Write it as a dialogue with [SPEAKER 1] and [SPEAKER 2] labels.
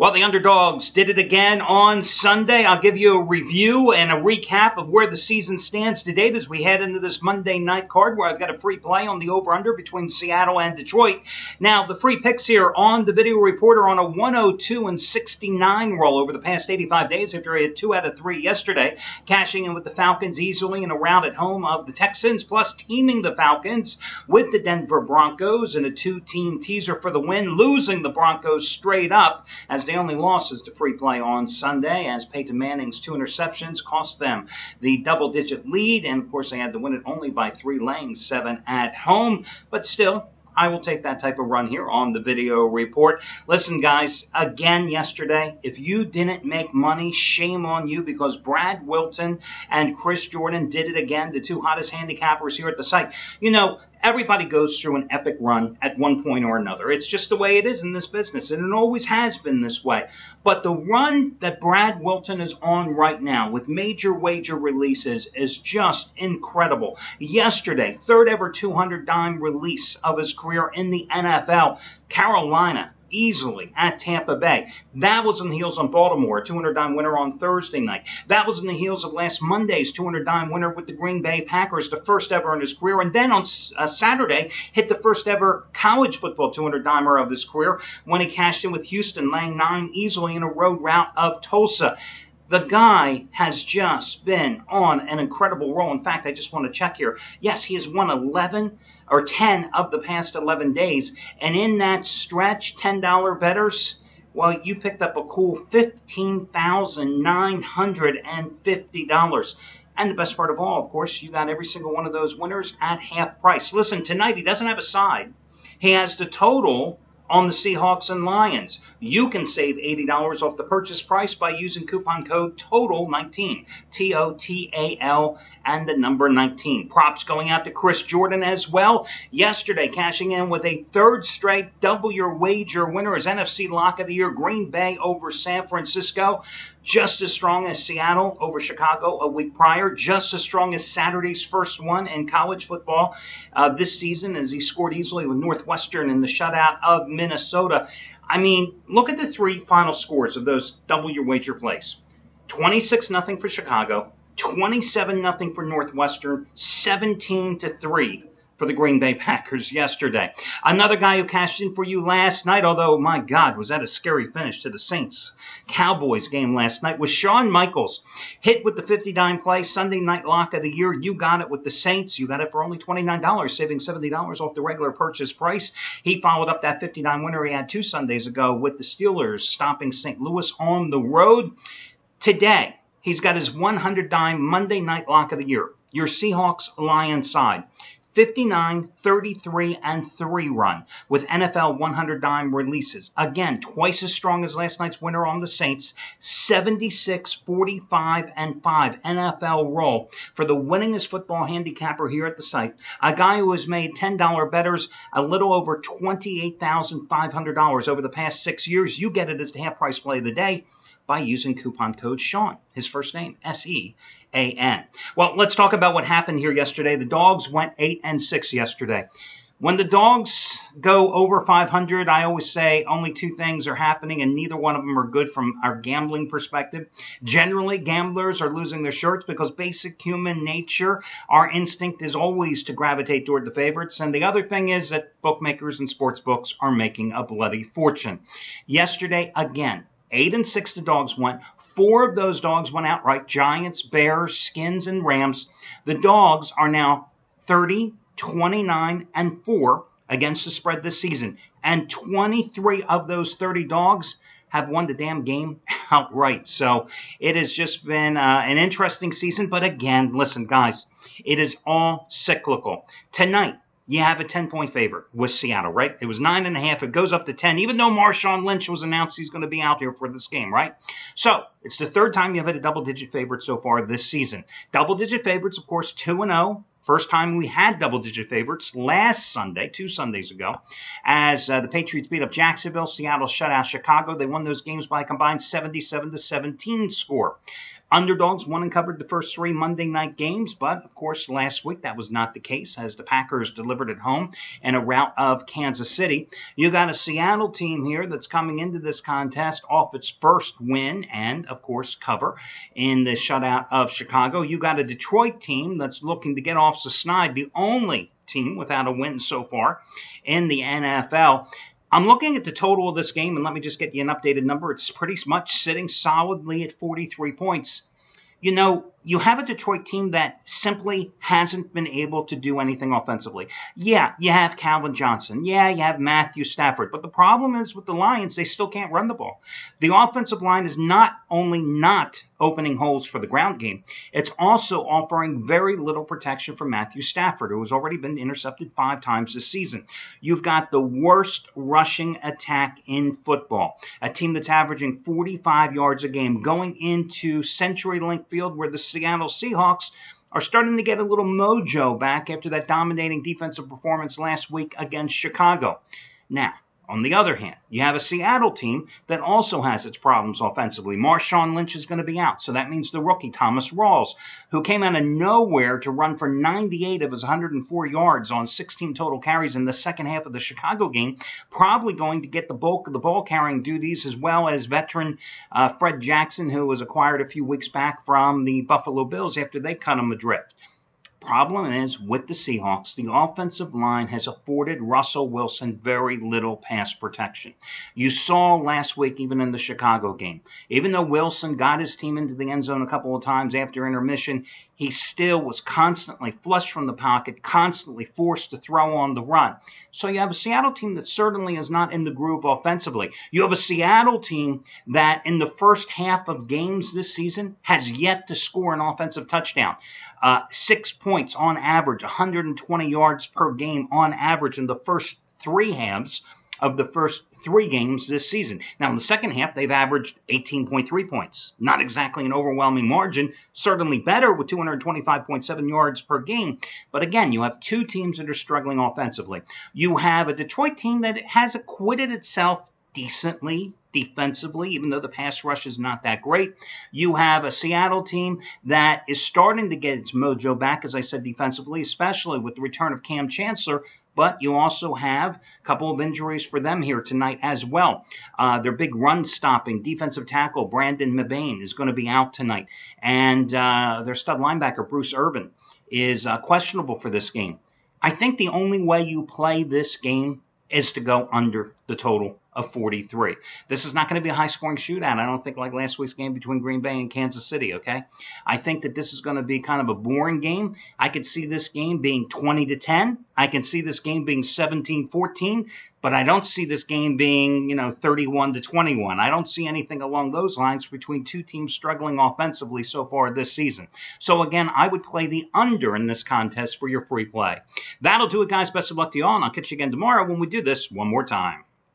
[SPEAKER 1] Well, the Underdogs did it again on Sunday. I'll give you a review and a recap of where the season stands to date as we head into this Monday night card where I've got a free play on the over-under between Seattle and Detroit. Now, the free picks here on the Video Reporter on a 102-69 roll over the past 85 days after I had 2 out of 3 yesterday, cashing in with the Falcons easily in a rout at home of the Texans, plus teaming the Falcons with the Denver Broncos in a 2-team teaser for the win, losing the Broncos straight up as the only loss is the free play on Sunday, as Peyton Manning's 2 interceptions cost them the double-digit lead. And, of course, they had to win it only by 3, laying 7 at home. But still, I will take that type of run here on the Video Report. Listen, guys, again yesterday, if you didn't make money, shame on you, because Brad Wilton and Chris Jordan did it again, the 2 hottest handicappers here at the site. You know, everybody goes through an epic run at one point or another. It's just the way it is in this business, and it always has been this way. But the run that Brad Wilton is on right now with major wager releases is just incredible. Yesterday, 3rd ever 200-dime release of his career in the NFL. Carolina easily at Tampa Bay. That was on the heels on Baltimore, a 200-dime winner on Thursday night. That was on the heels of last Monday's 200-dime winner with the Green Bay Packers, the first ever in his career. And then on Saturday, hit the first ever college football 200-dimer of his career when he cashed in with Houston, laying 9 easily in a road rout of Tulsa. The guy has just been on an incredible roll. In fact, I just want to check here. Yes, he has won 10 of the past 11 days. And in that stretch, $10 bettors, well, you picked up a cool $15,950. And the best part of all, of course, you got every single one of those winners at half price. Listen, tonight he doesn't have a side. He has the total on the Seahawks and Lions. You can save $80 off the purchase price by using coupon code TOTAL19, T-O-T-A-L, and the number 19. Props going out to Chris Jordan as well. Yesterday, cashing in with a 3rd straight double your wager winner as NFC Lock of the Year, Green Bay over San Francisco. Just as strong as Seattle over Chicago a week prior. Just as strong as Saturday's first one in college football this season, as he scored easily with Northwestern in the shutout of Minnesota. I mean, look at the 3 final scores of those double your wager plays. 26-0 for Chicago, 27-0 for Northwestern, 17-3 for the Green Bay Packers yesterday. Another guy who cashed in for you last night, although, my God, was that a scary finish to the Saints-Cowboys game last night, was Shawn Michaels. Hit with the 50-dime play, Sunday night lock of the year. You got it with the Saints. You got it for only $29, saving $70 off the regular purchase price. He followed up that 50-dime winner he had 2 Sundays ago with the Steelers, stopping St. Louis on the road. Today, he's got his 100-dime Monday night lock of the year, your Seahawks-Lions side. 59, 33, and 3 run with NFL 100-dime releases. Again, twice as strong as last night's winner on the Saints. 76, 45, and 5 NFL roll for the winningest football handicapper here at the site. A guy who has made $10 bettors a little over $28,500 over the past 6 years. You get it as the half price play of the day by using coupon code Sean, his first name, S-E-A-N. Well, let's talk about what happened here yesterday. The Dogs went 8-6 yesterday. When the Dogs go over 500, I always say only 2 things are happening, and neither one of them are good from our gambling perspective. Generally, gamblers are losing their shirts because basic human nature, our instinct is always to gravitate toward the favorites. And the other thing is that bookmakers and sports books are making a bloody fortune. Yesterday, again, 8-6 the Dogs went. 4 of those dogs went outright. Giants, Bears, Skins, and Rams. The Dogs are now 30, 29, and 4 against the spread this season. And 23 of those 30 dogs have won the damn game outright. So it has just been an interesting season. But again, listen, guys, it is all cyclical. Tonight, you have a 10-point favorite with Seattle, right? It was 9.5. It goes up to 10, even though Marshawn Lynch was announced he's going to be out here for this game, right? So it's the 3rd time you've had a double-digit favorite so far this season. Double-digit favorites, of course, 2-0. First time we had double-digit favorites last Sunday, 2 Sundays ago, as the Patriots beat up Jacksonville. Seattle shut out Chicago. They won those games by a combined 77-17 score. Underdogs won and covered the first 3 Monday night games, but of course last week that was not the case as the Packers delivered at home in a rout of Kansas City. You got a Seattle team here that's coming into this contest off its first win and, of course, cover in the shutout of Chicago. You got a Detroit team that's looking to get off the snide, the only team without a win so far in the NFL. I'm looking at the total of this game, and let me just get you an updated number. It's pretty much sitting solidly at 43 points. You know, you have a Detroit team that simply hasn't been able to do anything offensively. Yeah, you have Calvin Johnson. Yeah, you have Matthew Stafford. But the problem is with the Lions, they still can't run the ball. The offensive line is not only not opening holes for the ground game, it's also offering very little protection for Matthew Stafford, who has already been intercepted 5 times this season. You've got the worst rushing attack in football, a team that's averaging 45 yards a game going into CenturyLink Field where the Seattle Seahawks are starting to get a little mojo back after that dominating defensive performance last week against Chicago. Now, on the other hand, you have a Seattle team that also has its problems offensively. Marshawn Lynch is going to be out, so that means the rookie Thomas Rawls, who came out of nowhere to run for 98 of his 104 yards on 16 total carries in the second half of the Chicago game, probably going to get the bulk of the ball-carrying duties, as well as veteran Fred Jackson, who was acquired a few weeks back from the Buffalo Bills after they cut him adrift. Problem is, with the Seahawks, the offensive line has afforded Russell Wilson very little pass protection. You saw last week, even in the Chicago game, even though Wilson got his team into the end zone a couple of times after intermission, he still was constantly flushed from the pocket, constantly forced to throw on the run. So you have a Seattle team that certainly is not in the groove offensively. You have a Seattle team that in the first half of games this season has yet to score an offensive touchdown. 6 points on average, 120 yards per game on average in the first 3 halves of the first 3 games this season. Now, in the second half, they've averaged 18.3 points. Not exactly an overwhelming margin, certainly better with 225.7 yards per game. But again, you have 2 teams that are struggling offensively. You have a Detroit team that has acquitted itself decently defensively, even though the pass rush is not that great. You have a Seattle team that is starting to get its mojo back, as I said, defensively, especially with the return of Cam Chancellor. But you also have a couple of injuries for them here tonight as well. Their big run-stopping defensive tackle, Brandon Mebane, is going to be out tonight. And their stud linebacker, Bruce Irvin, is questionable for this game. I think the only way you play this game is to go under the total of 43. This is not going to be a high-scoring shootout. I don't think like last week's game between Green Bay and Kansas City, okay? I think that this is going to be kind of a boring game. I could see this game being 20-10. I can see this game being 17-14. But I don't see this game being, 31-21. I don't see anything along those lines between 2 teams struggling offensively so far this season. So again, I would play the under in this contest for your free play. That'll do it, guys. Best of luck to you all, and I'll catch you again tomorrow when we do this one more time.